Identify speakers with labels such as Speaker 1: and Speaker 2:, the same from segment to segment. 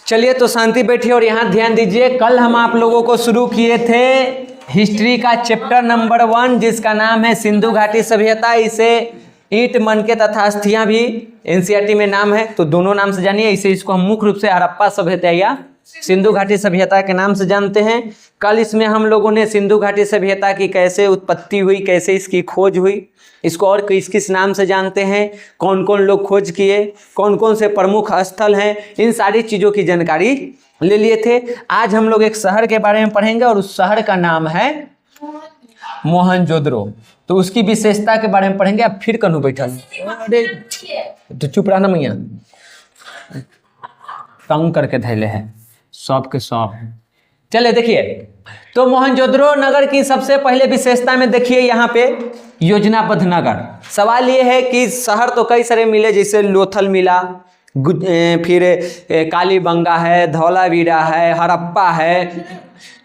Speaker 1: चलिए तो शांति बैठिए और यहाँ ध्यान दीजिए। कल हम आप लोगों को शुरू किए थे हिस्ट्री का चैप्टर नंबर 1 जिसका नाम है सिंधु घाटी सभ्यता। इसे ईंट मनके तथा अस्थियां भी एनसीईआरटी में नाम है, तो दोनों नाम से जानिए। इसे इसको हम मुख्य रूप से हड़प्पा सभ्यता या सिंधु घाटी सभ्यता के नाम से जानते हैं। कल इसमें हम लोगों ने सिंधु घाटी सभ्यता की कैसे उत्पत्ति हुई, कैसे इसकी खोज हुई, इसको और किस किस नाम से जानते हैं, कौन कौन लोग खोज किए, कौन कौन से प्रमुख स्थल हैं, इन सारी चीज़ों की जानकारी ले लिए थे। आज हम लोग एक शहर के बारे में पढ़ेंगे और उस शहर का नाम है मोहनजोदड़ो। तो उसकी विशेषता के बारे में पढ़ेंगे। अब फिर कन्हू बैठल, अरे तो चुप रहना मैया, तंग करके धैले है सब के सब। चले देखिए, तो मोहनजोदड़ो नगर की सबसे पहले विशेषता में देखिए यहाँ पे योजनाबद्ध नगर। सवाल ये है कि शहर तो कई सारे मिले, जैसे लोथल मिला, फिर कालीबंगा है, धौलावीरा है, हड़प्पा है,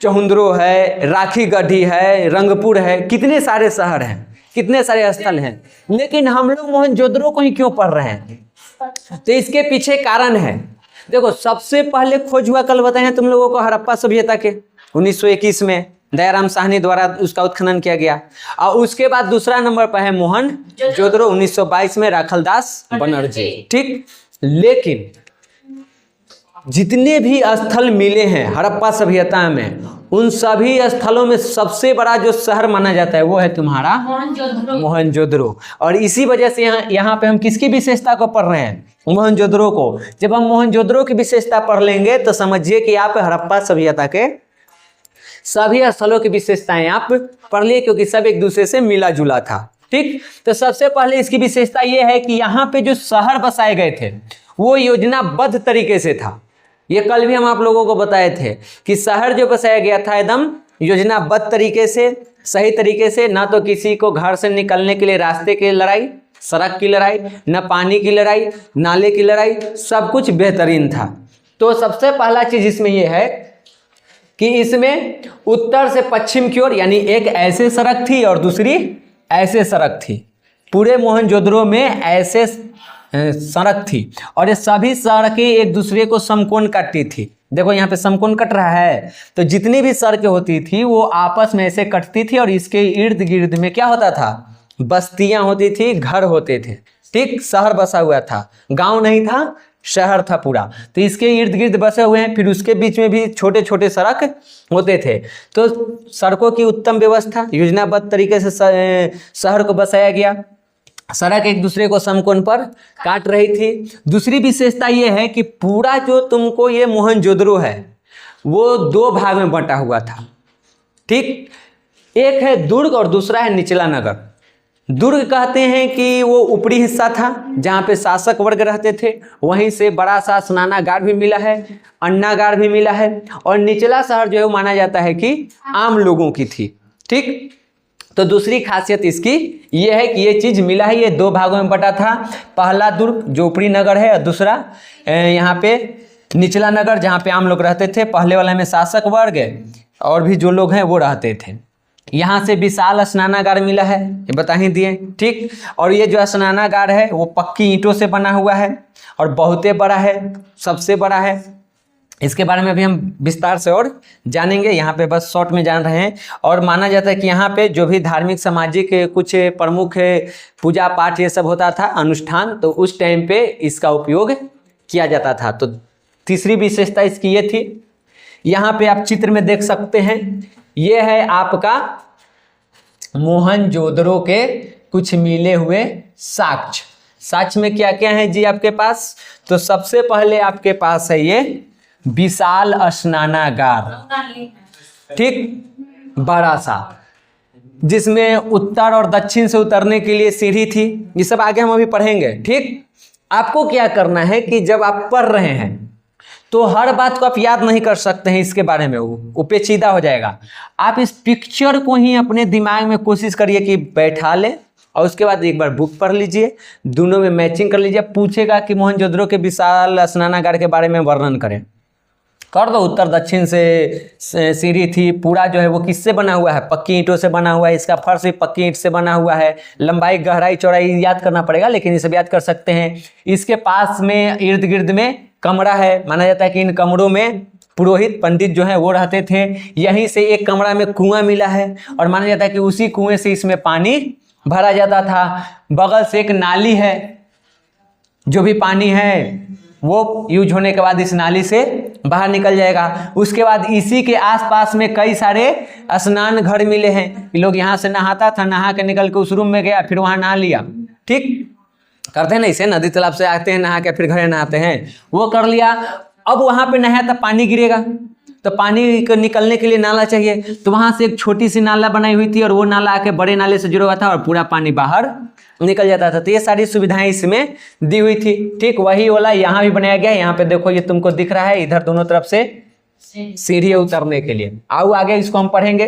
Speaker 1: चहुंदरो है, राखी गढ़ी है, रंगपुर है, कितने सारे शहर हैं, कितने सारे स्थल हैं। लेकिन हम लोग मोहनजोदड़ो को ही क्यों पढ़ रहे हैं? तो इसके पीछे कारण है। देखो, सबसे पहले खोज हुआ, कल बताए हैं तुम लोगों को, हड़प्पा सभ्यता के 1921 में दयाराम साहनी द्वारा उसका उत्खनन किया गया। और उसके बाद दूसरा नंबर पर है मोहनजोदड़ो 1922 में राखलदास बनर्जी। ठीक, लेकिन जितने भी स्थल मिले हैं हड़प्पा सभ्यता में, उन सभी स्थलों में सबसे बड़ा जो शहर माना जाता है वो है तुम्हारा मोहनजोदड़ो। और इसी वजह से यहाँ पे हम किसकी विशेषता को पढ़ रहे हैं? मोहनजोदड़ो को। जब हम मोहनजोदड़ो की विशेषता पढ़ लेंगे तो समझिए कि आप हड़प्पा सभ्यता के सभी स्थलों की विशेषताएं आप पढ़ लिए, क्योंकि सब एक दूसरे से मिला जुला था। ठीक, तो सबसे पहले इसकी विशेषता यह है कि यहाँ पे जो शहर बसाए गए थे वो योजनाबद्ध तरीके से था। ये कल भी हम आप लोगों को बताए थे कि शहर जो बसाया गया था एकदम योजनाबद्ध तरीके से, सही तरीके से। ना तो किसी को घर से निकलने के लिए रास्ते की लड़ाई, सड़क की लड़ाई, न पानी की लड़ाई, नाले की लड़ाई, सब कुछ बेहतरीन था। तो सबसे पहला चीज इसमें यह है कि इसमें उत्तर से पश्चिम की ओर, यानी एक ऐसे सड़क थी और दूसरी ऐसे सड़क थी। पूरे मोहनजोदड़ो में ऐसे सड़क थी और ये सभी सड़कें एक दूसरे को समकोण काटती थी। देखो यहाँ पे समकोण कट रहा है, तो जितनी भी सड़कें होती थी वो आपस में ऐसे कटती थी और इसके इर्द गिर्द में क्या होता था? बस्तियां होती थी, घर होते थे। ठीक, शहर बसा हुआ था, गांव नहीं था, शहर था पूरा। तो इसके इर्द गिर्द बसे हुए हैं, फिर उसके बीच में भी छोटे छोटे सड़क होते थे। तो सड़कों की उत्तम व्यवस्था, योजनाबद्ध तरीके से शहर को बसाया गया। सड़क एक दूसरे को समकोण पर काट रही थी। दूसरी विशेषता ये है कि पूरा जो तुमको ये मोहनजोदड़ो है वो दो भाग में बंटा हुआ था। ठीक, एक है दुर्ग और दूसरा है निचला नगर। दुर्ग कहते हैं कि वो ऊपरी हिस्सा था जहाँ पे शासक वर्ग रहते थे, वहीं से बड़ा सा स्नानागार भी मिला है, अन्नागार भी मिला है। और निचला शहर जो है वो माना जाता है कि आम लोगों की थी। ठीक, तो दूसरी खासियत इसकी ये है कि ये चीज़ मिला है, ये दो भागों में बटा था। पहला दुर्ग जो ऊपरी नगर है और दूसरा यहाँ पे निचला नगर जहाँ पे आम लोग रहते थे। पहले वाले में शासक वर्ग और भी जो लोग हैं वो रहते थे। यहाँ से विशाल स्नानागार मिला है, ये बता ही दिए। ठीक, और ये जो स्नानागार है वो पक्की ईंटों से बना हुआ है और बहुत बड़ा है, सबसे बड़ा है। इसके बारे में भी हम विस्तार से और जानेंगे, यहाँ पे बस शॉर्ट में जान रहे हैं। और माना जाता है कि यहाँ पे जो भी धार्मिक सामाजिक कुछ प्रमुख पूजा पाठ ये सब होता था, अनुष्ठान, तो उस टाइम पे इसका उपयोग किया जाता था। तो तीसरी विशेषता इसकी ये थी। यहाँ पे आप चित्र में देख सकते हैं, ये है आपका मोहनजोदड़ो के कुछ मिले हुए साक्ष्य। साक्ष्य में क्या क्या है जी आपके पास? तो सबसे पहले आपके पास है ये विशाल स्नानागार। ठीक, बड़ा सा, जिसमें उत्तर और दक्षिण से उतरने के लिए सीढ़ी थी। ये सब आगे हम अभी पढ़ेंगे। ठीक, आपको क्या करना है कि जब आप पढ़ रहे हैं तो हर बात को आप याद नहीं कर सकते हैं, इसके बारे में वो पेचीदा हो जाएगा। आप इस पिक्चर को ही अपने दिमाग में कोशिश करिए कि बैठा ले और उसके बाद एक बार बुक पढ़ लीजिए, दोनों में मैचिंग कर लीजिए। पूछेगा कि मोहनजोदड़ो के विशाल स्नानागार के बारे में वर्णन करें, कर दो। उत्तर दक्षिण से सीढ़ी थी, पूरा जो है वो किससे बना हुआ है? पक्की ईंटों से बना हुआ है। इसका फर्श भी पक्की ईंट से बना हुआ है। लंबाई, गहराई, चौड़ाई याद करना पड़ेगा, लेकिन ये सब याद कर सकते हैं। इसके पास में इर्द गिर्द में कमरा है, माना जाता है कि इन कमरों में पुरोहित पंडित जो है वो रहते थे। यहीं से एक कमरा में कुआं मिला है और माना जाता है कि उसी कुएं से इसमें पानी भरा जाता था। बगल से एक नाली है, जो भी पानी है वो यूज होने के बाद इस नाली से बाहर निकल जाएगा। उसके बाद इसी के आसपास में कई सारे स्नान घर मिले हैं। लोग यहाँ से नहाता था, नहा के निकल के उस रूम में गया, फिर वहाँ नहा लिया। ठीक करते हैं ना इसे, नदी तालाब से आते हैं नहा के फिर घर नहाते हैं, वो कर लिया। अब वहाँ पे नहाया तो पानी गिरेगा, तो पानी को निकलने के लिए नाला चाहिए, तो वहाँ से एक छोटी सी नाला बनाई हुई थी और वो नाला आके बड़े नाले से जुड़ा हुआ था और पूरा पानी बाहर निकल जाता था। तो ये सारी सुविधाएं इसमें दी हुई थी। ठीक वही वाला यहाँ भी बनाया गया है। यहाँ पे देखो ये तुमको दिख रहा है, इधर दोनों तरफ से सीढ़ी उतरने के लिए। आओ आगे इसको हम पढ़ेंगे।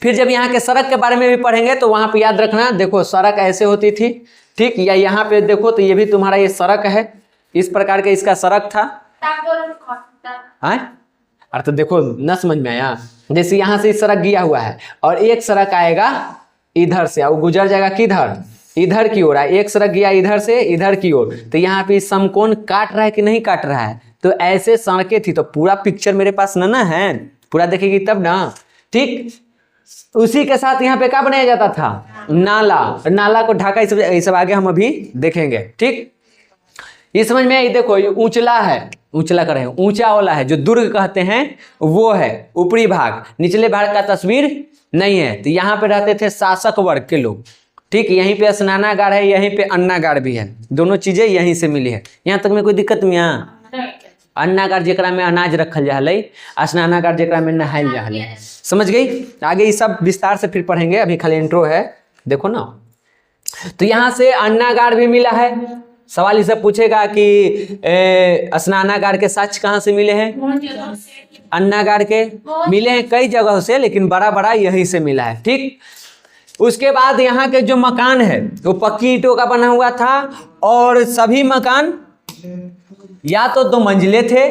Speaker 1: फिर जब यहाँ के सड़क के बारे में भी पढ़ेंगे तो वहाँ पे याद रखना, देखो सड़क ऐसे होती थी। ठीक, या यहाँ पे देखो तो ये भी तुम्हारा ये सड़क है, इस प्रकार के इसका सड़क था। अरे तो देखो न समझ में आया, जैसे यहाँ से इस सड़क गया हुआ है और एक सड़क आएगा इधर से, वो गुजर जाएगा किधर, इधर की ओर। एक सड़क गया इधर से इधर की ओर, तो यहाँ पे समकोण काट रहा है कि नहीं काट रहा है। तो ऐसे सड़कें थी। तो पूरा पिक्चर मेरे पास ना है, पूरा देखेगी तब ना। ठीक, उसी के साथ यहाँ पे क्या बनाया जाता था, नाला। नाला को ढाका, ये सब आगे हम अभी देखेंगे। ठीक, ये समझ में आई। देखो ये ऊंचला है, ऊंचला कर रहे हैं, ऊंचा वाला है जो दुर्ग कहते हैं वो है ऊपरी भाग। निचले भाग का तस्वीर नहीं है। तो यहाँ पे रहते थे शासक वर्ग के लोग। ठीक, यहीं पे स्नानागार है, यहीं पे अन्नागार भी है, दोनों चीजें यहीं से मिली है। यहाँ तक में कोई दिक्कत नहीं है। अन्नागार जेकरा में अनाज रखल जा, स्नानागार जेकरा में नहायल जा। समझ गई। आगे ये सब विस्तार से फिर पढ़ेंगे, अभी खाली इंट्रो है, देखो ना। तो यहाँ से अन्नागार भी मिला है। सवाल इसे पूछेगा कि स्नानागार के साक्ष्य कहाँ से मिले हैं। अन्नागार के मिले हैं कई जगहों से, लेकिन बड़ा बड़ा यहीं से मिला है। ठीक, उसके बाद यहाँ के जो मकान है वो पक्की ईंटों का बना हुआ था और सभी मकान या तो 2 मंजिले थे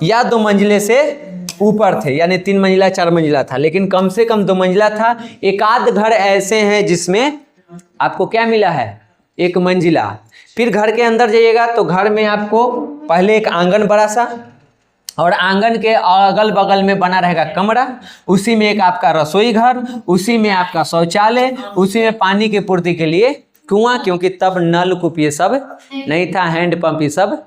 Speaker 1: या 2 मंजिले से ऊपर थे, यानी 3 मंजिला 4 मंजिला था, लेकिन कम से कम 2 मंजिला था। एक आध घर ऐसे हैं जिसमें आपको क्या मिला है, 1 मंजिला। फिर घर के अंदर जाइएगा तो घर में आपको पहले एक आंगन बड़ा सा और आंगन के अगल बगल में बना रहेगा कमरा, उसी में एक आपका रसोई घर, उसी में आपका शौचालय, उसी में पानी की पूर्ति के लिए कुआं, क्योंकि तब नलकूप ये सब नहीं था, हैंडपंप ये सब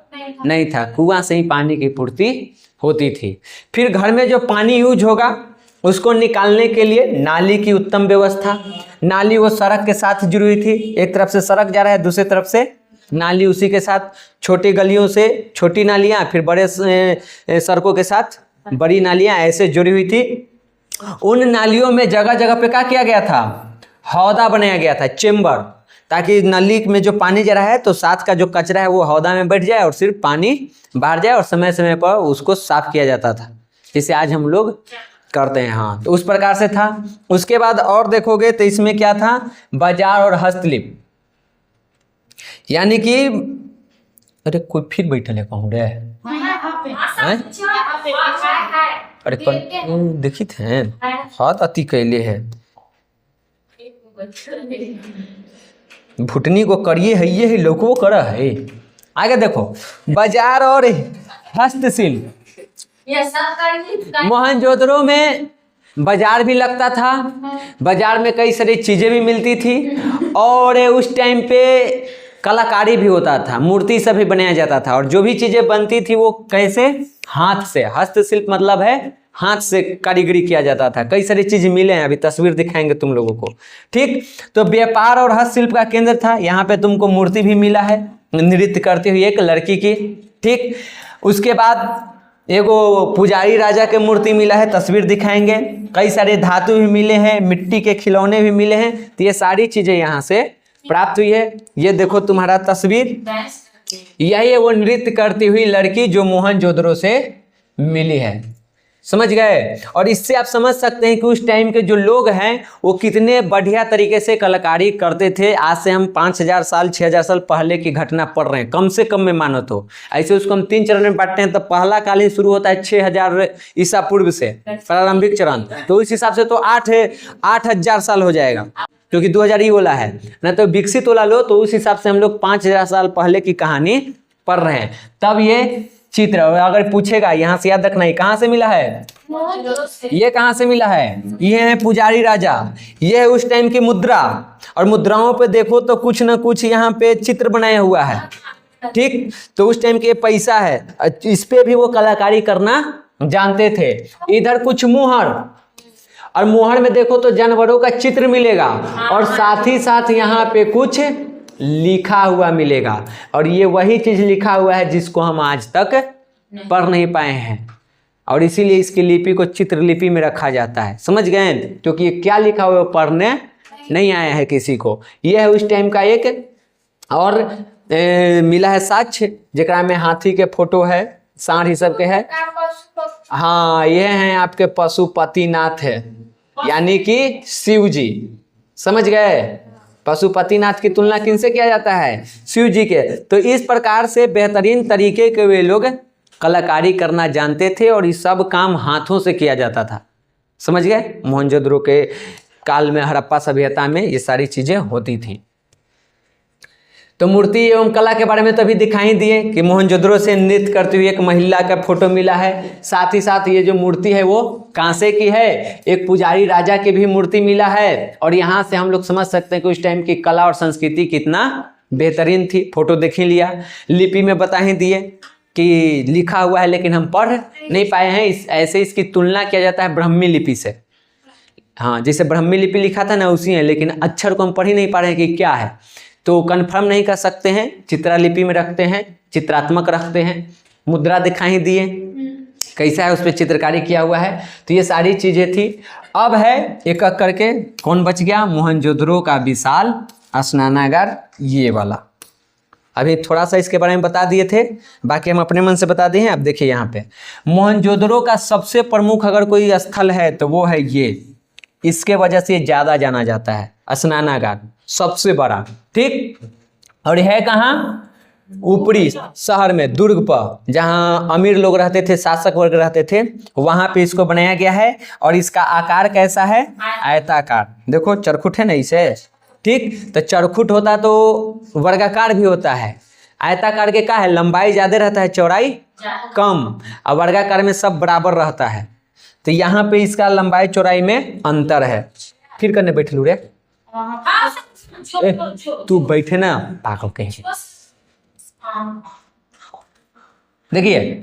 Speaker 1: नहीं था, कुआं से ही पानी की पूर्ति होती थी। फिर घर में जो पानी यूज होगा उसको निकालने के लिए नाली की उत्तम व्यवस्था। नाली वो सड़क के साथ जुड़ी हुई थी, एक तरफ से सड़क जा रहा है, दूसरी तरफ से नाली उसी के साथ, छोटी गलियों से छोटी नालियाँ, फिर बड़े सड़कों के साथ बड़ी नालियाँ ऐसे जुड़ी हुई थी। उन नालियों में जगह जगह पे क्या किया गया था, हौदा बनाया गया था, चेम्बर, ताकि नली में जो पानी जा रहा है तो साथ का जो कचरा है वो हौदा में बैठ जाए और सिर्फ पानी बाहर जाए और समय समय पर उसको साफ किया जाता था, जिसे आज हम लोग करते हैं। हाँ, तो उस प्रकार से था। उसके बाद और देखोगे तो इसमें क्या था, बाजार और हस्तलिप, यानी कि अरे कोई फिर बैठल है कहूँ रे, अरे देखी थे हाथ अति कैले है, भुटनी को करिए है, ये लोगों को करा है। आगे देखो, बाजार और हस्तशिल्प। मोहनजोदड़ो में बाजार भी लगता था, बाजार में कई सारी चीजें भी मिलती थी और उस टाइम पे कलाकारी भी होता था, मूर्ति सब भी बनाया जाता था और जो भी चीजें बनती थी वो कैसे, हाथ से। हस्तशिल्प मतलब है हाथ से कारीगरी किया जाता था। कई सारी चीज मिले हैं, अभी तस्वीर दिखाएंगे तुम लोगों को। ठीक, तो व्यापार और हस्तशिल्प का केंद्र था। यहाँ पे तुमको मूर्ति भी मिला है नृत्य करती हुई एक लड़की की। ठीक, उसके बाद एगो पुजारी राजा के मूर्ति मिला है, तस्वीर दिखाएंगे। कई सारे धातु भी मिले हैं, मिट्टी के खिलौने भी मिले हैं। तो ये सारी चीजें यहाँ से प्राप्त हुई है। ये देखो तुम्हारा तस्वीर, यही है वो नृत्य करती हुई लड़की जो मोहनजोदड़ो से मिली है। समझ गए। और इससे आप समझ सकते हैं कि उस टाइम के जो लोग हैं वो कितने बढ़िया तरीके से कलाकारी करते थे। आज से हम 5000 साल 6000 साल पहले की घटना पढ़ रहे हैं, कम से कम में मानो तो। ऐसे उसको हम 3 चरण में बांटते हैं। तो पहला कालीन शुरू होता है 6000 ईसा पूर्व से, प्रारंभिक चरण। तो इस हिसाब से तो 8000 साल हो जाएगा, क्योंकि 2000 ही वाला है ना। तो विकसित वाला लो तो उस हिसाब से हम लोग 5000 साल पहले की कहानी पढ़ रहे हैं, तब ये चित्र। अगर पूछेगा यहाँ से याद रखना, ये कहाँ से मिला है, ये कहाँ से मिला है, ये है पुजारी राजा, ये है उस टाइम की मुद्रा। और मुद्राओं पे देखो तो कुछ ना कुछ यहाँ पे चित्र बनाया हुआ है, ठीक। तो उस टाइम के पैसा है, इस पे भी वो कलाकारी करना जानते थे। इधर कुछ मुहर, और मुहर में देखो तो जानवरों का चित्र मिलेगा, और साथ ही साथ यहाँ पे कुछ लिखा हुआ मिलेगा। और ये वही चीज लिखा हुआ है जिसको हम आज तक पढ़ नहीं पाए हैं, और इसीलिए इसकी लिपि को चित्रलिपि में रखा जाता है। समझ गए, क्योंकि ये क्या लिखा हुआ है वो पढ़ने नहीं आया है किसी को। ये है उस टाइम का एक और मिला है साक्ष्य, जेकरा में हाथी के फोटो है, सांड ही सब के है। हाँ, ये हैं आपके पशुपतिनाथ है, यानी कि शिव जी। समझ गए, पशुपतिनाथ की तुलना किनसे किया जाता है, शिव जी के। तो इस प्रकार से बेहतरीन तरीके के वे लोग कलाकारी करना जानते थे, और ये सब काम हाथों से किया जाता था। समझ गए, मोहनजोदड़ो के काल में, हड़प्पा सभ्यता में ये सारी चीजें होती थी। तो मूर्ति एवं कला के बारे में तो अभी दिखाई दिए कि मोहनजोदड़ो से नृत्य करती हुई एक महिला का फोटो मिला है। साथ ही साथ ये जो मूर्ति है वो कांसे की है, एक पुजारी राजा की भी मूर्ति मिला है। और यहाँ से हम लोग समझ सकते हैं कि उस टाइम की कला और संस्कृति कितना बेहतरीन थी। फोटो देख ही लिया, लिपि में बता ही दिए कि लिखा हुआ है, लेकिन हम पढ़ नहीं पाए हैं। ऐसे इसकी तुलना किया जाता है ब्राह्मी लिपि से। हाँ, जैसे ब्राह्मी लिपि लिखा था ना, उसी है, लेकिन अक्षर को हम पढ़ ही नहीं पा रहे हैं कि क्या है, तो कंफर्म नहीं कर सकते हैं। चित्रलिपि में रखते हैं, चित्रात्मक रखते हैं। मुद्रा दिखाई दिए कैसा है, उस पर चित्रकारी किया हुआ है। तो ये सारी चीजें थी। अब है एक एक करके कौन बच गया, मोहनजोदड़ो का विशाल स्नानागार, ये वाला। अभी थोड़ा सा इसके बारे में बता दिए थे, बाकी हम अपने मन से बता दिए हैं। अब देखिए यहाँ पे मोहनजोदड़ो का सबसे प्रमुख अगर कोई स्थल है तो वो है ये, इसके वजह से ज़्यादा जाना जाता है, स्नानागार सबसे बड़ा, ठीक। और है कहाँ, ऊपरी शहर में, दुर्ग पर, जहाँ अमीर लोग रहते थे, शासक वर्ग रहते थे, वहाँ पे इसको बनाया गया है। और इसका आकार कैसा है, आयताकार। देखो चरखुट है ना इसे, ठीक। तो चरखुट होता तो वर्गाकार भी होता है, आयताकार के क्या है, लंबाई ज़्यादा रहता है, चौड़ाई कम। और वर्गाकार में सब बराबर रहता है। तो यहाँ पे इसका लंबाई चौड़ाई में अंतर है। फिर करने बैठ लू रे, तू बैठे ना पागल कहीं। देखिए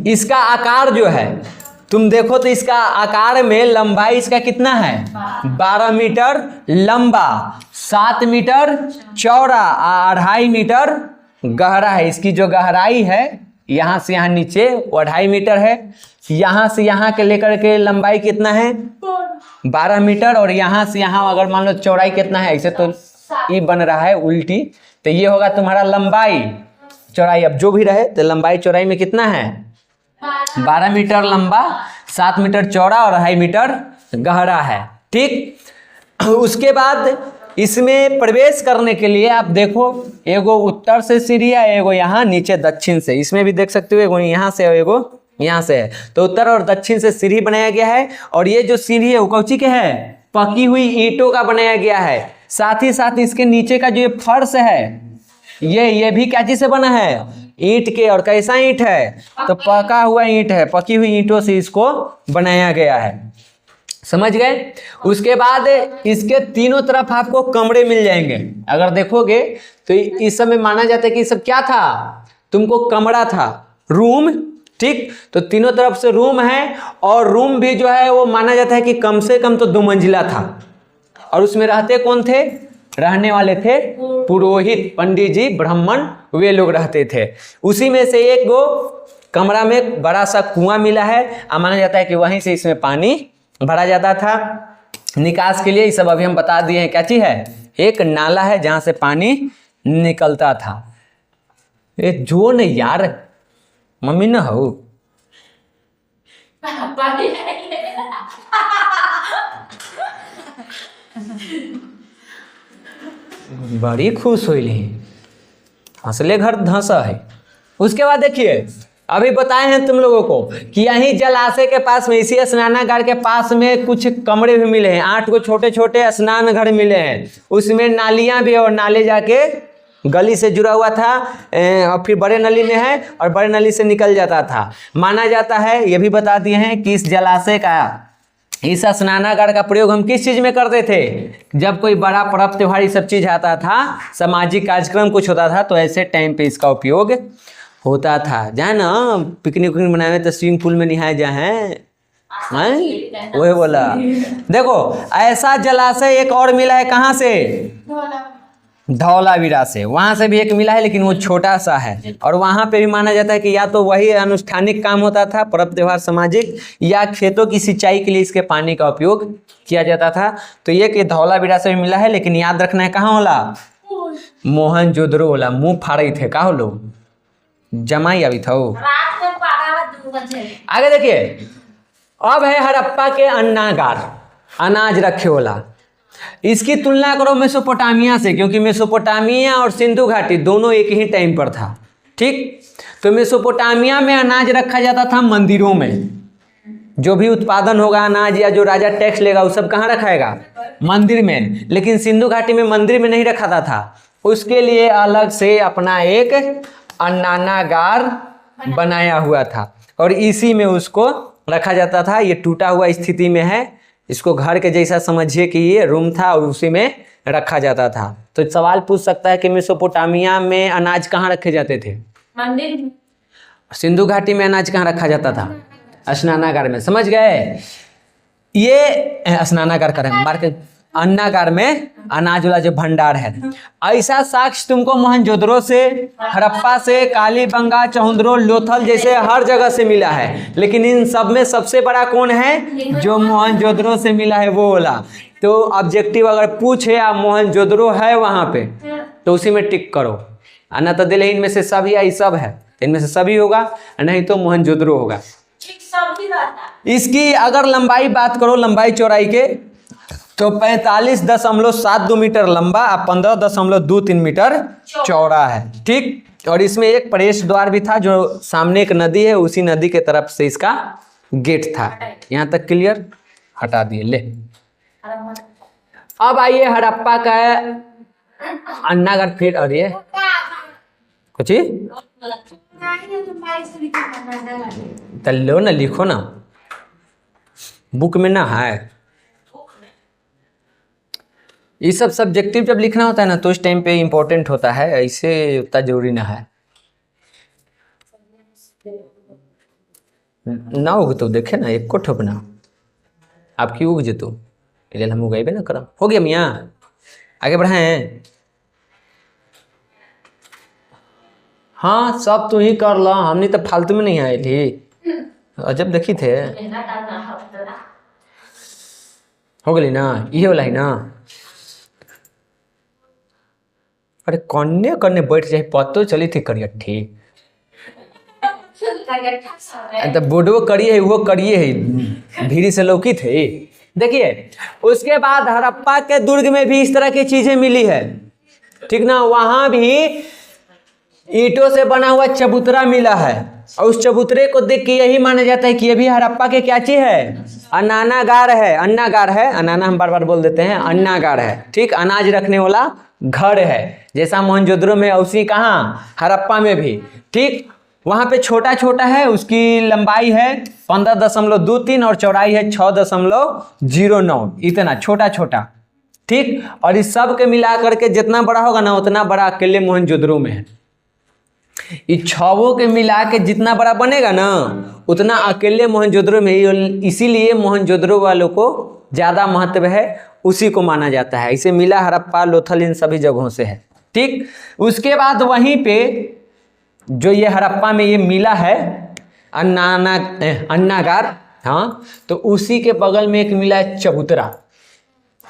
Speaker 1: इसका आकार जो है, तुम देखो तो इसका आकार में लंबाई इसका कितना है, 12 मीटर लंबा, 7 मीटर चौड़ा, 2.5 मीटर गहरा है। इसकी जो गहराई है यहाँ से यहाँ नीचे वो 2.5 मीटर है। यहाँ से यहाँ के लेकर के लंबाई कितना है, 12 मीटर। और यहाँ से यहाँ अगर मान लो चौड़ाई कितना है, ऐसे तो ये बन रहा है उल्टी, तो ये होगा तुम्हारा लंबाई चौड़ाई। अब जो भी रहे तो लंबाई चौड़ाई में कितना है, 12 मीटर लंबा, 7 मीटर चौड़ा और 2.5 मीटर गहरा है, ठीक। उसके बाद इसमें प्रवेश करने के लिए आप देखो, एगो उत्तर से सीढ़ी है, एगो यहाँ नीचे दक्षिण से। इसमें भी देख सकते हो, एगो यहाँ से और एगो यहाँ से है। तो उत्तर और दक्षिण से सीढ़ी बनाया गया है। और ये जो सीढ़ी है वो कौची के है, पकी हुई ईंटों का बनाया गया है। साथ ही साथ इसके नीचे का जो ये फर्श है, ये भी क्या चीज से बना है, ईंट के। और कैसा ईंट है, तो पका हुआ ईंट है, पकी हुई ईंटों से इसको बनाया गया है। समझ गए। उसके बाद इसके तीनों तरफ आपको कमरे मिल जाएंगे। अगर देखोगे तो इस समय माना जाता है कि सब क्या था, तुमको कमरा था, रूम, ठीक। तो तीनों तरफ से रूम है। और रूम भी जो है वो माना जाता है कि कम से कम तो 2 मंजिला था। और उसमें रहते कौन थे, रहने वाले थे पुरोहित, पंडित जी, ब्राह्मण, वे लोग रहते थे। उसी में से एक वो कमरा में बड़ा सा कुआं मिला है। माना जाता है कि वहीं से इसमें पानी भरा जाता था निकास के लिए। ये सब अभी हम बता दिए हैं। क्या चीज है, एक नाला है जहां से पानी निकलता था। ये जो नहीं यार, मम्मी न हो, बड़ी खुश हुई, हंसले घर धंसा है। उसके बाद देखिए अभी बताए हैं तुम लोगों को कि यहीं जलाशय के पास में, इसी स्नानागार के पास में कुछ कमरे भी मिले हैं। 8 को छोटे छोटे स्नान घर मिले हैं। उसमें नालियां भी, और नाले जाके गली से जुड़ा हुआ था और फिर बड़े नली में है और बड़े नली से निकल जाता था। माना जाता है, ये भी बता दिए हैं कि इस जलाशय का, इस स्नानागार का प्रयोग हम किस चीज़ में करते थे? जब कोई बड़ा पर्व त्योहार ये सब चीज़ आता था, सामाजिक कार्यक्रम कुछ होता था, तो ऐसे टाइम पे इसका उपयोग होता था। जाए ना पिकनिक विकनिक बनाए तो स्विमिंग पूल में नहाए जाए, वही बोला। देखो ऐसा जलाशय एक और मिला है, कहाँ से? धौलावीरा से। वहाँ से भी एक मिला है लेकिन वो छोटा सा है, और वहाँ पे भी माना जाता है कि या तो वही अनुष्ठानिक काम होता था, पर्व त्योहार सामाजिक, या खेतों की सिंचाई के लिए इसके पानी का उपयोग किया जाता था। तो ये कि धौलावीरा से भी मिला है, लेकिन याद रखना है कहाँ होला? मोहनजोदड़ो होला। मुँह फाड़ी थे का हो लोग, जमाई अभी था वो। आगे देखिए, अब है हड़प्पा के अन्नागार, अनाज रखे वाला। इसकी तुलना करो मेसोपोटामिया से, क्योंकि मेसोपोटामिया और सिंधु घाटी दोनों एक ही टाइम पर था। ठीक, तो मेसोपोटामिया में अनाज रखा जाता था मंदिरों में। जो भी उत्पादन होगा अनाज या जो राजा टैक्स लेगा वो सब कहाँ रखाएगा? मंदिर में। लेकिन सिंधु घाटी में मंदिर में नहीं रखा था, उसके लिए अलग से अपना एक अन्नागार बनाया हुआ था और इसी में उसको रखा जाता था। ये टूटा हुआ स्थिति में है, इसको घर के जैसा समझिए कि ये रूम था और उसी में रखा जाता था। तो सवाल पूछ सकता है कि मेसोपोटामिया में अनाज कहाँ रखे जाते थे? मंदिर। सिंधु घाटी में अनाज कहाँ रखा जाता था? स्नानागार में। समझ गए? ये स्नानागार का मार्केट, अन्नागार में अनाज वाला जो भंडार है। ऐसा साक्ष्य तुमको मोहनजोदड़ो से, हड़प्पा से, कालीबंगा, चहुंदरो, लोथल जैसे हर जगह से मिला है, लेकिन इन सब में सबसे बड़ा कौन है? जो मोहनजोदड़ो से मिला है वो वाला। तो ऑब्जेक्टिव अगर पूछे आप मोहनजोदड़ो है वहां पे, तो उसी में टिक करो। ना तो दिले इनमें से सभी या सब है, इनमें से सभी होगा, नहीं तो मोहनजोदड़ो होगा। इसकी अगर लंबाई बात करो, लंबाई चौड़ाई के, तो 45.72 मीटर लंबा और 15.23 मीटर चौड़ा है। ठीक, और इसमें एक प्रवेश द्वार भी था, जो सामने एक नदी है, उसी नदी के तरफ से इसका गेट था। यहाँ तक क्लियर? हटा दिए। ले अब आइए हड़प्पा का अन्नागार। फिर और ये कुछ लो ना, लिखो ना, बुक में ना है। ये सब सब्जेक्टिव जब लिखना होता है ना, तो उस टाइम पे इम्पोर्टेंट होता है, ऐसे उतना जरूरी ना है। ना उग तो देखे ना, एक को ठोपना आपकी उग जेतो, इसलिए हम उगेबे ना करम। हो गया मियाँ, आगे बढ़ाएं। हाँ सब तू ही कर ला, हमने तो फालतू में नहीं आए थी। अजब देखी थे। हो गई ना, ये वाला ही ना। अरे कौने करने बैठ जाए, पतो चली थी करियठी। तो बोर्डो करिए है, वो करिए है, भीड़ी से लौकी थे। देखिए उसके बाद हड़प्पा के दुर्ग में भी इस तरह की चीजें मिली है। ठीक ना, वहां भी ईंटों से बना हुआ चबूतरा मिला है, और उस चबूतरे को देख के यही माना जाता है कि ये भी हड़प्पा के क्या चीज है? अन्नागार है। अन्नागार है, अन्ना हम बार बार बोल देते हैं, अन्नागार है। ठीक, अनाज रखने वाला घर है, जैसा मोहनजोदड़ो में, उसी कहाँ हड़प्पा में भी। ठीक, वहाँ पे छोटा छोटा है, उसकी लंबाई है 15.23 और चौड़ाई है 6.09, इतना छोटा छोटा। ठीक, और इस सब के मिला करके जितना बड़ा होगा ना, उतना बड़ा अकेले मोहनजोदड़ो में है। इस छवों के मिला के जितना बड़ा बनेगा ना, उतना अकेले मोहनजोदड़ो में ही। इसीलिए मोहनजोदड़ो वालों को ज़्यादा महत्व है, उसी को माना जाता है। इसे मिला हड़प्पा, लोथल, इन सभी जगहों से है। ठीक, उसके बाद वहीं पे जो ये हड़प्पा में ये मिला है अन्नागार, हाँ, तो उसी के बगल में एक मिला है चबूतरा।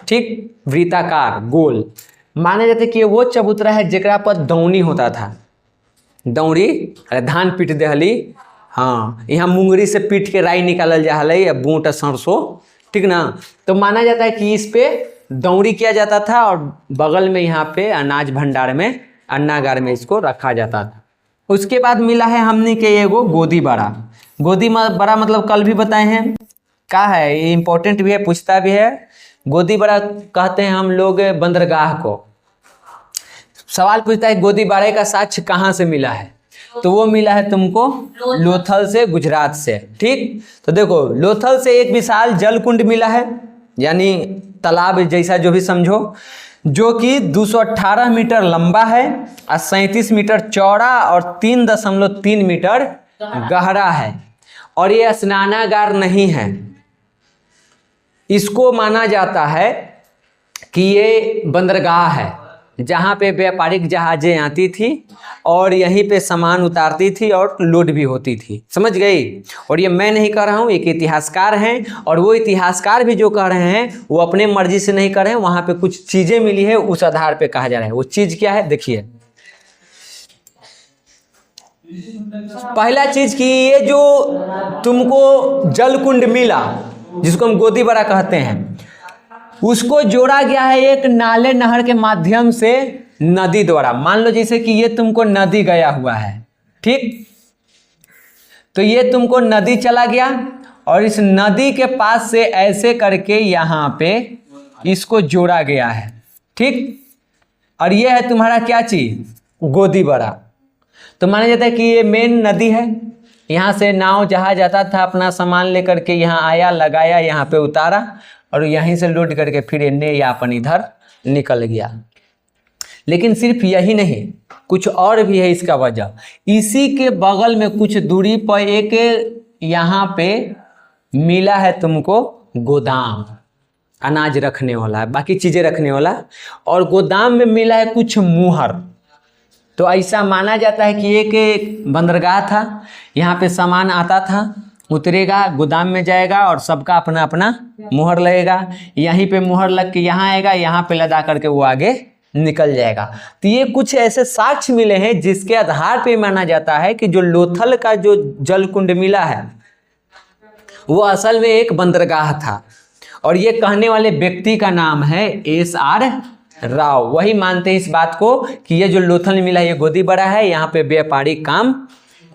Speaker 1: ठीक, वृत्ताकार गोल। माने जाते कि वो चबूतरा है जेकरा पर दौनी होता था। दौड़ी, अरे धान पीट दहली, हाँ, यहाँ मुंगरी से पीट के राई निकालल जा हल, या बूट सरसों। ठीक ना, तो माना जाता है कि इस पे दौड़ी किया जाता था, और बगल में यहाँ पे अनाज भंडार में, अन्नागार में इसको रखा जाता था। उसके बाद मिला है हमने के एगो गोदी बड़ा। गोदी बड़ा मतलब कल भी बताए हैं क्या है, ये इंपॉर्टेंट भी है, पूछता भी है। गोदी बड़ा कहते हैं हम लोग बंदरगाह को। सवाल पूछता है गोदी बाड़े का साक्ष्य कहाँ से मिला है, तो वो मिला है तुमको लोथल से, गुजरात से। ठीक, तो देखो लोथल से एक विशाल जल कुंड मिला है, यानी तालाब जैसा जो भी समझो, जो कि 218 मीटर लंबा है और 37 मीटर चौड़ा और 3.3 मीटर गहरा है। और ये स्नानागार नहीं है, इसको माना जाता है कि ये बंदरगाह है जहाँ पे व्यापारिक जहाजें आती थी और यहीं पे सामान उतारती थी और लोड भी होती थी। समझ गई। और ये मैं नहीं कह रहा हूँ, एक इतिहासकार हैं, और वो इतिहासकार भी जो कह रहे हैं वो अपने मर्जी से नहीं कर रहे हैं, वहाँ पे कुछ चीज़ें मिली है उस आधार पे कहा जा रहा है। वो चीज़ क्या है देखिए। पहला चीज़ कि ये जो तुमको जल कुंड मिला, जिसको हम गोदी बड़ा कहते हैं, उसको जोड़ा गया है एक नाले नहर के माध्यम से नदी द्वारा। मान लो जैसे कि ये तुमको नदी गया हुआ है, ठीक, तो ये तुमको नदी चला गया और इस नदी के पास से ऐसे करके यहाँ पे इसको जोड़ा गया है, ठीक। और ये है तुम्हारा क्या चीज, गोदी बड़ा। तो माना जाता है कि ये मेन नदी है, यहाँ से नाव जहाज आता था अपना सामान लेकर के यहाँ आया, लगाया, यहाँ पे उतारा और यहीं से लोड करके फिर इन्हें या अपन इधर निकल गया। लेकिन सिर्फ यही नहीं, कुछ और भी है इसका वजह। इसी के बगल में कुछ दूरी पर एक यहाँ पे मिला है तुमको गोदाम, अनाज रखने वाला, बाकी चीज़ें रखने वाला, और गोदाम में मिला है कुछ मुहर। तो ऐसा माना जाता है कि एक बंदरगाह था, यहाँ पे सामान आता था, उतरेगा, गोदाम में जाएगा और सबका अपना अपना मुहर लगेगा। यहीं पे मुहर लग के यहाँ आएगा, यहाँ पे लदा करके वो आगे निकल जाएगा। तो ये कुछ ऐसे साक्ष्य मिले हैं जिसके आधार पे माना जाता है कि जो लोथल का जो जल कुंड मिला है वो असल में एक बंदरगाह था। और ये कहने वाले व्यक्ति का नाम है SR राव। वही मानते हैं इस बात को कि ये जो लोथल मिला ये गोदी बड़ा है, यहाँ पे व्यापारिक काम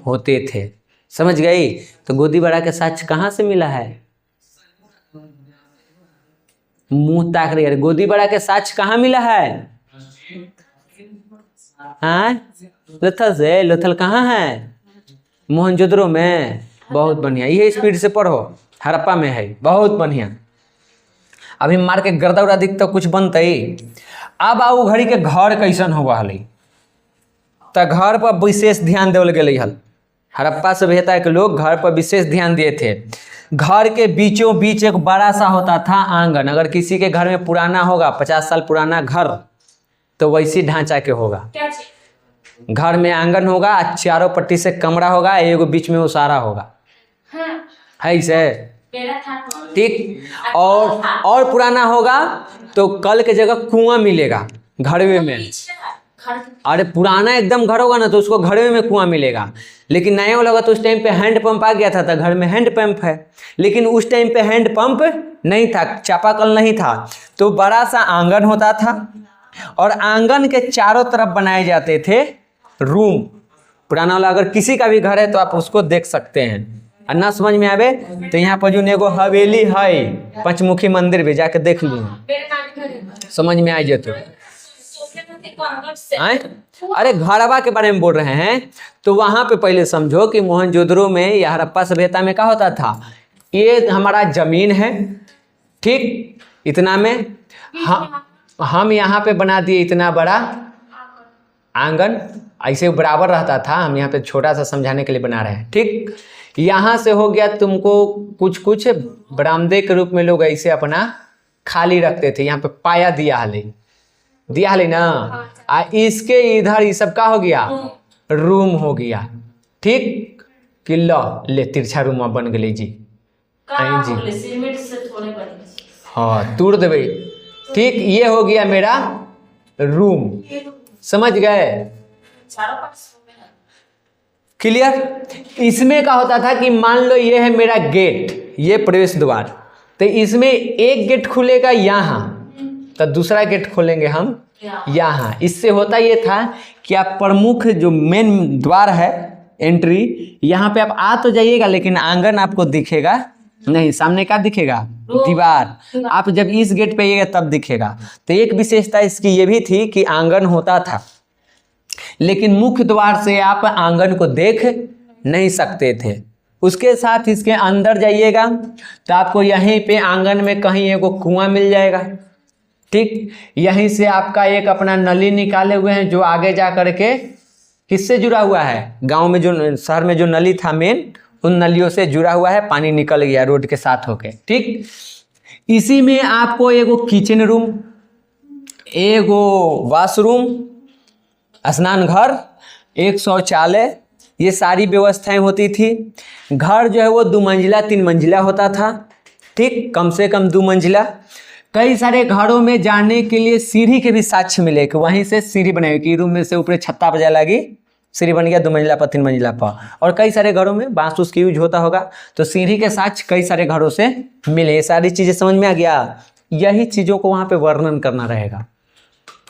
Speaker 1: होते थे। समझ गई। तो गोदी बड़ा के साक्ष्य कहाँ से मिला है, मुंह ताक रही है। गोदी बड़ा के साक्ष्य कहाँ मिला है, हाँ लोथल से। लोथल कहाँ है, मोहनजोदड़ो में। बहुत बढ़िया, ये स्पीड से पढ़ो, हड़प्पा में है, बहुत बढ़िया। अभी मार के गर्दा उड़ा दिख तो कुछ बनते ही। अब आओ घड़ी के घर कैसन होगा हल, तो घर पर विशेष ध्यान देवल गई हल। हड़प्पा सभ्यता के लोग घर पर विशेष ध्यान दिए थे। घर के बीचों बीच एक बड़ा सा होता था आंगन। अगर किसी के घर में पुराना होगा, 50 साल पुराना घर, तो वैसी ढांचा के होगा। घर में आंगन होगा, चारों पट्टी से कमरा होगा, एगो बीच में उसारा होगा, है इसे, ठीक। और पुराना होगा तो कल के जगह कुआं मिलेगा घड़वे में। अरे पुराना एकदम घर होगा ना तो उसको घड़वे में कुआं मिलेगा। लेकिन नया वाला होगा तो उस टाइम पे हैंड पंप आ गया था, तो घर में हैंड पंप है। लेकिन उस टाइम पे हैंड पंप नहीं था, चापाकल नहीं था, तो बड़ा सा आंगन होता था और आंगन के चारों तरफ बनाए जाते थे रूम। पुराना वाला अगर किसी का भी घर है तो आप उसको देख सकते हैं। और ना समझ में आवे तो यहाँ पर जो एगो हवेली है, पंचमुखी मंदिर भी जाके देख ली, समझ में आ जाए तो। अरे घरवा के बारे में बोल रहे हैं तो वहां पे पहले समझो कि मोहनजोदड़ो में या हड़प्पा सभ्यता में क्या होता था, ये हमारा जमीन है, ठीक, इतना में हम यहाँ पे बना दिए इतना बड़ा आंगन, ऐसे बराबर रहता था। हम यहाँ पे छोटा सा समझाने के लिए बना रहे हैं, ठीक। यहाँ से हो गया तुमको कुछ कुछ बरामदे के रूप में लोग ऐसे अपना खाली रखते थे। यहाँ पे पाया दिया हाले ना, आ इसके इधर ये सब का हो गया, रूम हो गया, ठीक। किला ले तिरछा रूम बन गए जी, हाँ तोड़ देवे, ठीक। ये हो गया मेरा रूम, समझ गए, क्लियर। इसमें क्या होता था कि मान लो ये है मेरा गेट, ये प्रवेश द्वार, तो इसमें एक गेट खुलेगा यहाँ, तो दूसरा गेट खोलेंगे हम यहाँ। इससे होता ये था कि आप प्रमुख जो मेन द्वार है एंट्री, यहाँ पे आप आ तो जाइएगा लेकिन आंगन आपको दिखेगा नहीं, सामने क्या दिखेगा, दीवार। आप जब इस गेट पे आइएगा तब दिखेगा। तो एक विशेषता इसकी ये भी थी कि आंगन होता था, लेकिन मुख्य द्वार से आप आंगन को देख नहीं सकते थे। उसके साथ इसके अंदर जाइएगा तो आपको यहीं पे आंगन में कहीं एगो कुआं मिल जाएगा। ठीक, यहीं से आपका एक अपना नली निकाले हुए हैं जो आगे जा करके किससे जुड़ा हुआ है, गांव में जो शहर में जो नली था मेन, उन नलियों से जुड़ा हुआ है, पानी निकल गया रोड के साथ होके। ठीक, इसी में आपको एगो किचन रूम, एगो वॉशरूम, स्नान घर, एक शौचालय, ये सारी व्यवस्थाएं होती थी। घर जो है वो 2 मंजिला 3 मंजिला होता था। ठीक, कम से कम 2 मंजिला। कई सारे घरों में जाने के लिए सीढ़ी के भी साक्ष्य मिले कि वहीं से सीढ़ी बनाई कि रूम में से ऊपर छत्ता बजा लगी, सीढ़ी बन गया 2 मंजिला पर 3 मंजिला पर। और कई सारे घरों में बांस उसकी यूज होता होगा, तो सीढ़ी के साक्ष्य कई सारे घरों से मिले। ये सारी चीज़ें समझ में आ गया। यही चीज़ों को वहाँ पे वर्णन करना रहेगा,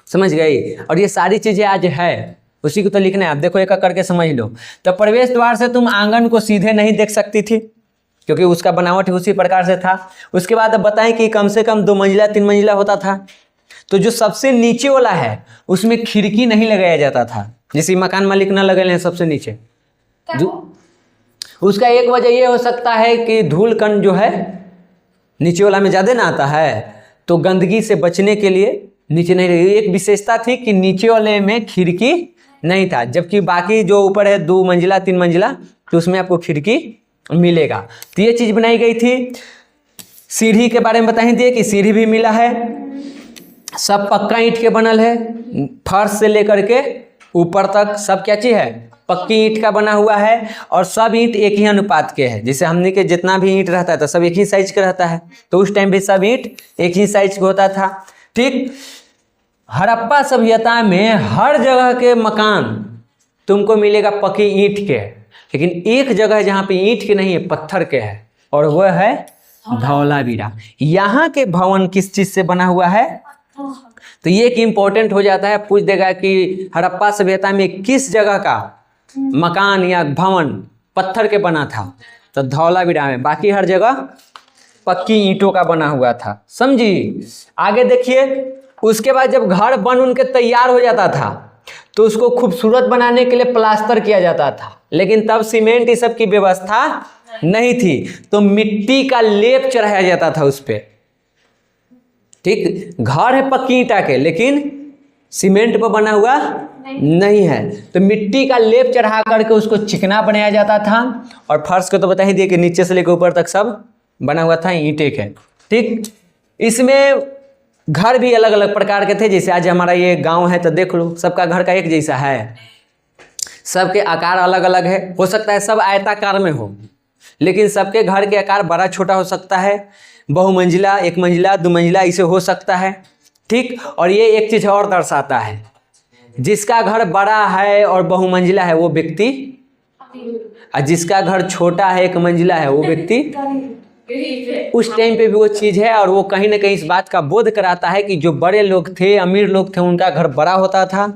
Speaker 1: समझ गई। और ये सारी चीज़ें आज है, उसी को तो लिखना है। आप देखो एक एक करके समझ लो। तो प्रवेश द्वार से तुम आंगन को सीधे नहीं देख सकती थी क्योंकि उसका बनावट उसी प्रकार से था। उसके बाद अब बताएं कि कम से कम 2 मंजिला 3 मंजिला होता था। तो जो सबसे नीचे वाला है उसमें खिड़की नहीं लगाया जाता था, जैसे मकान मालिक ना लगे हैं सबसे नीचे। उसका एक वजह ये हो सकता है कि धूल कण जो है नीचे वाला में ज़्यादा ना आता है, तो गंदगी से बचने के लिए नीचे नहीं रही। एक विशेषता थी कि नीचे वाले में खिड़की नहीं था, जबकि बाकी जो ऊपर है 2 मंजिला 3 मंजिला तो उसमें आपको खिड़की मिलेगा। तो ये चीज़ बनाई गई थी। सीढ़ी के बारे में बता ही दिए कि सीढ़ी भी मिला है, सब पक्का ईंट के बनल है, फर्श से लेकर के ऊपर तक सब क्या चीज़ है, पक्की ईंट का बना हुआ है। और सब ईंट एक ही अनुपात के है, जैसे हमने के जितना भी ईंट रहता है तो सब एक ही साइज का रहता है, तो उस टाइम भी सब ईंट एक ही साइज का होता था। ठीक, हड़प्पा सभ्यता में हर जगह के मकान तुमको मिलेगा पक्की ईंट के, लेकिन एक जगह जहाँ पे ईंट के नहीं है, पत्थर के है, और वह है धौलावीरा। यहाँ के भवन किस चीज से बना हुआ है, तो ये एक इम्पोर्टेंट हो जाता है, पूछ देगा कि हड़प्पा सभ्यता में किस जगह का मकान या भवन पत्थर के बना था, तो धौलावीरा में। बाकी हर जगह पक्की ईंटों का बना हुआ था, समझी। आगे देखिए, उसके बाद जब घर बन उनके तैयार हो जाता था तो उसको खूबसूरत बनाने के लिए प्लास्टर किया जाता था, लेकिन तब सीमेंट इस सब की व्यवस्था नहीं थी, तो मिट्टी का लेप चढ़ाया जाता था उस पे। ठीक, घर है पक्की ईंटा के लेकिन सीमेंट पर बना हुआ नहीं है, तो मिट्टी का लेप चढ़ा करके उसको चिकना बनाया जाता था। और फर्श को तो बता ही दिए कि नीचे से लेकर ऊपर तक सब बना हुआ था ईंटे के। ठीक, इसमें घर भी अलग अलग प्रकार के थे, जैसे आज हमारा ये गांव है तो देख लो सबका घर का एक जैसा है, सबके आकार अलग अलग है। हो सकता है सब आयताकार में हो, लेकिन सबके घर के आकार बड़ा छोटा हो सकता है, बहुमंजिला 1 मंजिला 2 मंजिला इसे हो सकता है। ठीक, और ये एक चीज़ और दर्शाता है, जिसका घर बड़ा है और बहुमंजिला है वो व्यक्ति, और जिसका घर छोटा है 1 मंजिला है वो व्यक्ति उस टाइम पे भी वो चीज़ है। और वो कहीं ना कहीं इस बात का बोध कराता है कि जो बड़े लोग थे, अमीर लोग थे, उनका घर बड़ा होता था,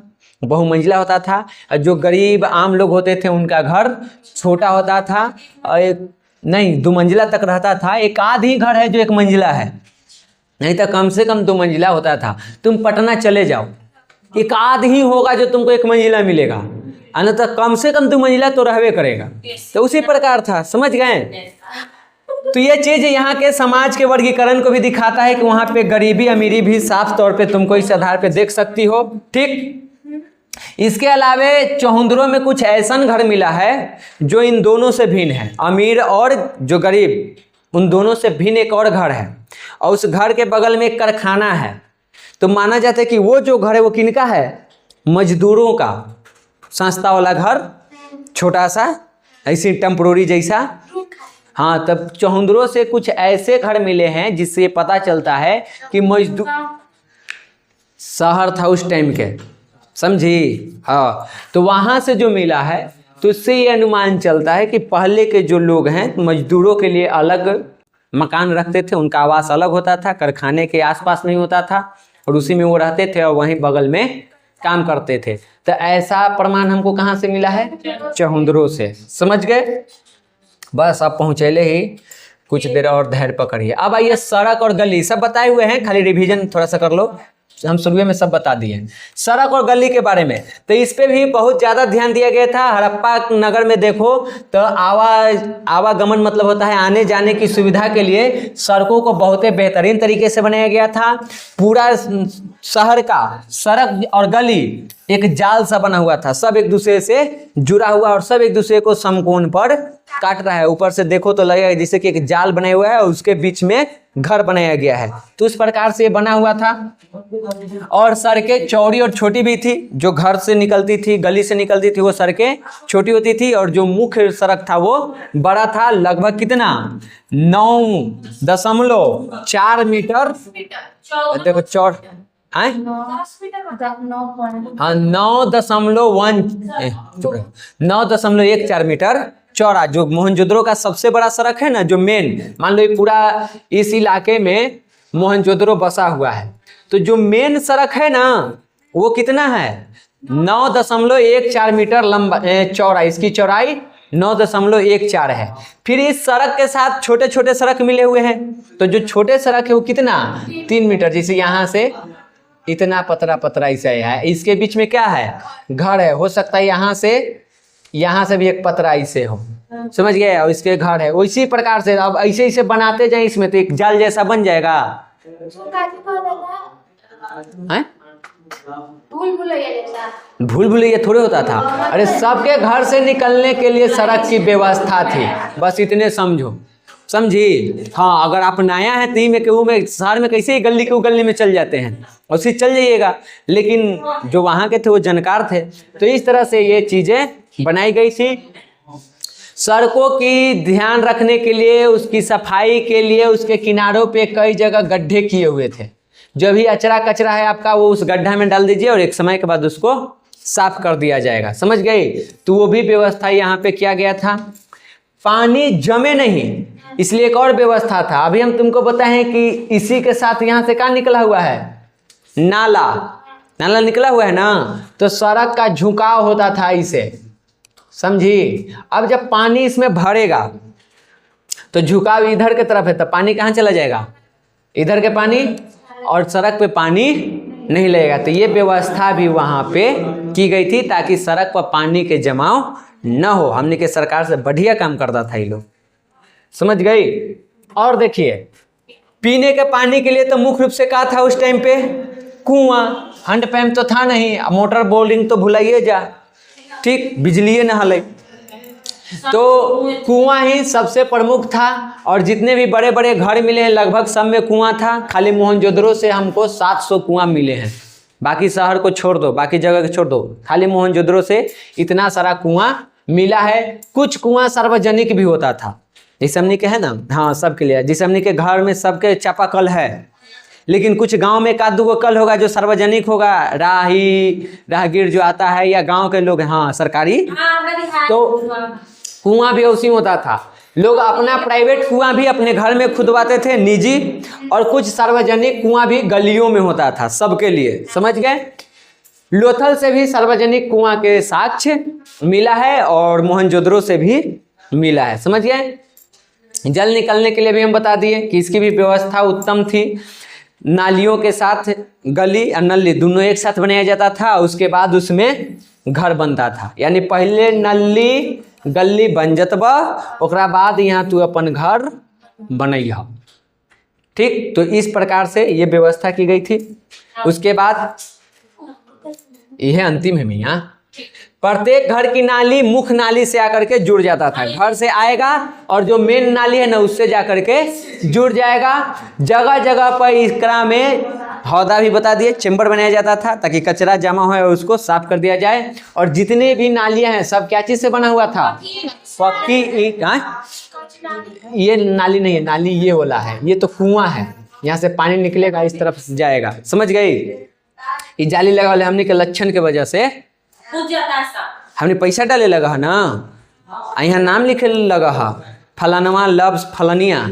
Speaker 1: बहुमंजिला होता था, और जो गरीब आम लोग होते थे उनका घर छोटा होता था और 2 मंजिला तक रहता था। एक आध ही घर है जो 1 मंजिला है, नहीं तो कम से कम 2 मंजिला होता था। तुम पटना चले जाओ, एक आध ही होगा जो तुमको 1 मंजिला मिलेगा, अन्यथा कम से कम 2 मंजिला तो रहवे करेगा। तो उसी प्रकार था, समझ गए। तो ये चीज़ यहाँ के समाज के वर्गीकरण को भी दिखाता है कि वहाँ पे गरीबी अमीरी भी साफ तौर पे तुमको इस आधार पे देख सकती हो। ठीक, इसके अलावे चौहुंदरों में कुछ ऐसा घर मिला है जो इन दोनों से भिन्न है, अमीर और जो गरीब उन दोनों से भिन्न एक और घर है, और उस घर के बगल में एक कारखाना है। तो माना जाता है कि वो जो घर है वो किनका है, मजदूरों का, संस्था वाला घर, छोटा सा ऐसी टेम्पोररी जैसा। हाँ, तब चौहुंदरों से कुछ ऐसे घर मिले हैं जिससे पता चलता है कि मजदूर शहर था उस टाइम के, समझी। हाँ, तो वहाँ से जो मिला है तो इससे ये अनुमान चलता है कि पहले के जो लोग हैं मजदूरों के लिए अलग मकान रखते थे, उनका आवास अलग होता था, कारखाने के आसपास नहीं होता था, और उसी में वो रहते थे और वहीं बगल में काम करते थे। तो ऐसा प्रमाण हमको कहाँ से मिला है, चौहुंदरों से, समझ गए। बस आप पहुँचेले ही, कुछ देर और धैर्य पकड़िए। अब आइए, सड़क और गली सब बताए हुए हैं, खाली रिवीजन थोड़ा सा कर लो। हम शुरू में सब बता दिए। सड़क और गली के बारे में तो इस पे भी बहुत ज़्यादा ध्यान दिया गया था। हड़प्पा नगर में देखो तो आवागमन मतलब होता है आने जाने की सुविधा के लिए सड़कों को बहुत ही बेहतरीन तरीके से बनाया गया था। पूरा शहर का सड़क और गली एक जाल सा बना हुआ था, सब एक दूसरे से जुड़ा हुआ और सब एक दूसरे को समकोण पर काट रहा है। ऊपर से देखो तो लगेगा जैसे कि एक जाल बनाया हुआ है और उसके बीच में घर बनाया गया है। तो इस प्रकार से ये बना हुआ था। और सड़कें चौड़ी और छोटी भी थी, जो घर से निकलती थी गली से निकलती थी वो सड़कें छोटी होती थी और जो मुख्य सड़क था वो बड़ा था, लगभग कितना 9.4 मीटर। देखो चौड़ हाँ 9.14 मीटर चौड़ा, जो मोहनजोदड़ो का सबसे बड़ा सड़क है ना, जो मेन, मान लो ये पूरा इस इलाके में मोहनजोदड़ो बसा हुआ है, तो जो मेन सड़क है ना वो कितना है 9.14 मीटर लंबा चौड़ा, इसकी चौड़ाई 9.14 है। फिर इस सड़क के साथ छोटे छोटे सड़क मिले हुए हैं, तो जो छोटे सड़क है वो कितना 3 मीटर, जैसे यहाँ से इतना पतरा पतरा ऐसा है, इसके बीच में क्या है घर है, हो सकता है यहाँ से भी एक पतरा ऐसे हो, समझ गए, और इसके घर है। उसी प्रकार से अब ऐसे ऐसे बनाते जाए इसमें तो एक जाल जैसा बन जाएगा। भूल भुलैया थोड़े होता था, अरे सबके घर से निकलने के लिए सड़क की व्यवस्था थी, बस इतने समझो, समझी। हाँ अगर आप नया है तो में केहू में शहर में कैसे ही गली के गली में चल जाते हैं, उसी चल जाइएगा, लेकिन जो वहाँ के थे वो जानकार थे। तो इस तरह से ये चीज़ें बनाई गई थी। सड़कों की ध्यान रखने के लिए, उसकी सफाई के लिए उसके किनारों पे कई जगह गड्ढे किए हुए थे। जो भी अचरा कचरा है आपका वो उस गड्ढा में डाल दीजिए और एक समय के बाद उसको साफ कर दिया जाएगा, समझ गए। तो वो भी व्यवस्था यहाँ पे किया गया था। पानी जमे नहीं, इसलिए एक और व्यवस्था था। अभी हम तुमको बताएं कि इसी के साथ यहाँ से क्या निकला हुआ है, नाला निकला हुआ है ना, तो सड़क का झुकाव होता था इसे, समझी। अब जब पानी इसमें भरेगा तो झुकाव इधर के तरफ है, तो पानी कहाँ चला जाएगा, इधर के पानी, और सड़क पे पानी नहीं लगेगा। तो ये व्यवस्था भी वहाँ पे की गई थी ताकि सड़क पर पानी के जमाव न हो। हमने के सरकार से बढ़िया काम करता था ये लोग, समझ गई। और देखिए पीने के पानी के लिए तो मुख्य रूप से क्या था उस टाइम पे, कुआं, हैंडपंप तो था नहीं, मोटर बोरिंग तो भुलाइए जा, ठीक, बिजलिए न हले, तो कुआं ही सबसे प्रमुख था। और जितने भी बड़े बड़े घर मिले हैं लगभग सब में कुआं था। खाली मोहनजोदड़ो से हमको 700 कुआं मिले हैं, बाकी शहर को छोड़ दो, बाकी जगह को छोड़ दो, खाली मोहनजोदड़ो से इतना सारा कुआं मिला है। कुछ कुआं सार्वजनिक भी होता था, जैसे हमने के है ना, हाँ सबके लिए, जैसे हमने के घर में सबके चापाकल है, लेकिन कुछ गांव में एक आध दो कल होगा जो सार्वजनिक होगा, राहगीर जो आता है या गांव के लोग, हाँ सरकारी। तो कुआं भी उसी में होता था। लोग अपना प्राइवेट कुआं भी अपने घर में खुदवाते थे, निजी, और कुछ सार्वजनिक कुआं भी गलियों में होता था सबके लिए, समझ गए। लोथल से भी सार्वजनिक कुआं के साक्ष्य मिला है और मोहनजोदड़ो से भी मिला है, समझ गए। जल निकलने के लिए भी हम बता दिए कि इसकी भी व्यवस्था उत्तम थी। नालियों के साथ गली और नली दोनों एक साथ बनाया जाता था, उसके बाद उसमें घर बनता था, यानी पहले नली गली बन जतबा, ओकरा बाद यहाँ तू अपन घर बनैया, ठीक। तो इस प्रकार से ये व्यवस्था की गई थी। उसके बाद यह अंतिम है मियाँ, प्रत्येक घर की नाली मुख्य नाली से आकर के जुड़ जाता था, घर से आएगा और जो मेन नाली है ना उससे जाकर के जुड़ जाएगा। जगह जगह पर इसकरा में हौदा भी बता दिए, चेम्बर बनाया जाता था ताकि कचरा जमा हो और उसको साफ कर दिया जाए। और जितने भी नालियां हैं सब क्या चीज से बना हुआ था, पक्की ईंट। ये नाली नहीं है, नाली ये वाला है, ये तो कुआं है, यहाँ से पानी निकलेगा इस तरफ से जाएगा, समझ गई। ये जाली लगा वाले हमने के लक्षण के वजह से हमने पैसा डाले लगा है ना, यहाँ नाम लिखे लगा है, फलानवा लव्स फलनिया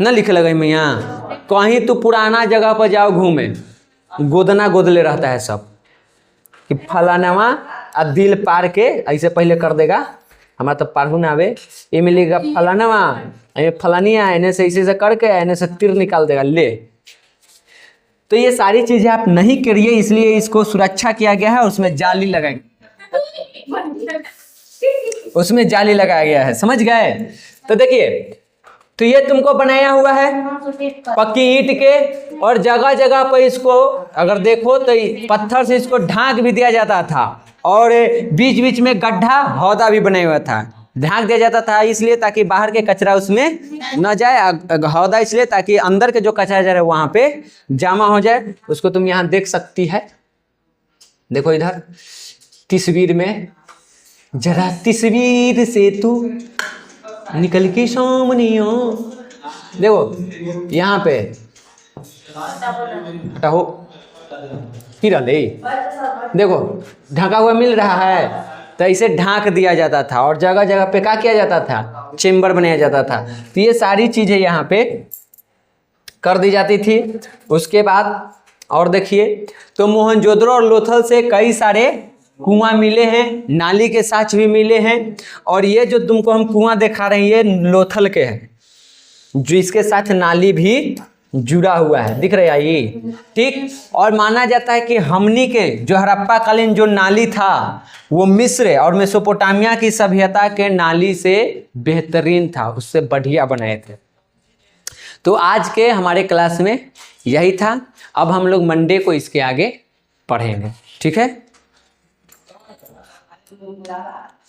Speaker 1: न लिखे लगा मैं। यहाँ कहीं तो पुराना जगह पर जाओ घूमे, गोदना गोदले रहता है सब कि फलानवा आ दिल पार के ऐसे पहले कर देगा, हमारा तो पारू ना आवे, ये मिलेगा फलानवा फलानिया, एने से ऐसे करके एने से तीर निकाल देगा, ले तो ये सारी चीजें आप नहीं करिए, इसलिए इसको सुरक्षा किया गया है, उसमें जाली लगाई, उसमें जाली लगाया गया है, समझ गए। तो देखिए, तो ये तुमको बनाया हुआ है पक्की ईंट के, और जगह जगह पर इसको अगर देखो तो पत्थर से इसको ढांक भी दिया जाता था, और बीच बीच में गड्ढा हौदा भी बना हुआ था। ढांक दिया जाता था इसलिए ताकि बाहर के कचरा उसमें न जाए, हौदा इसलिए ताकि अंदर के जो कचरा जा रहा है वहाँ पे जमा हो जाए। उसको तुम यहाँ देख सकती है, देखो इधर तस्वीर में, जरा तस्वीर से तू निकल के सामने आओ, देखो यहाँ पे हटाओ फिर ले, देखो ढका हुआ मिल रहा है, तो इसे ढांक दिया जाता था, और जगह जगह पे क्या किया जाता था, चेम्बर बनाया जाता था। तो ये सारी चीजें यहाँ पे कर दी जाती थी। उसके बाद और देखिए, तो मोहनजोदड़ो और लोथल से कई सारे कुआं मिले हैं, नाली के साथ भी मिले हैं, और ये जो तुमको हम कुआं दिखा रहे हैं ये लोथल के हैं, जो इसके साथ नाली भी जुड़ा हुआ है, दिख रहा है ये, ठीक। और माना जाता है कि हमनी के जो हड़प्पा कालीन जो नाली था वो मिस्र और मेसोपोटामिया की सभ्यता के नाली से बेहतरीन था, उससे बढ़िया बनाए थे। तो आज के हमारे क्लास में यही था। अब हम लोग मंडे को इसके आगे पढ़ेंगे, ठीक है।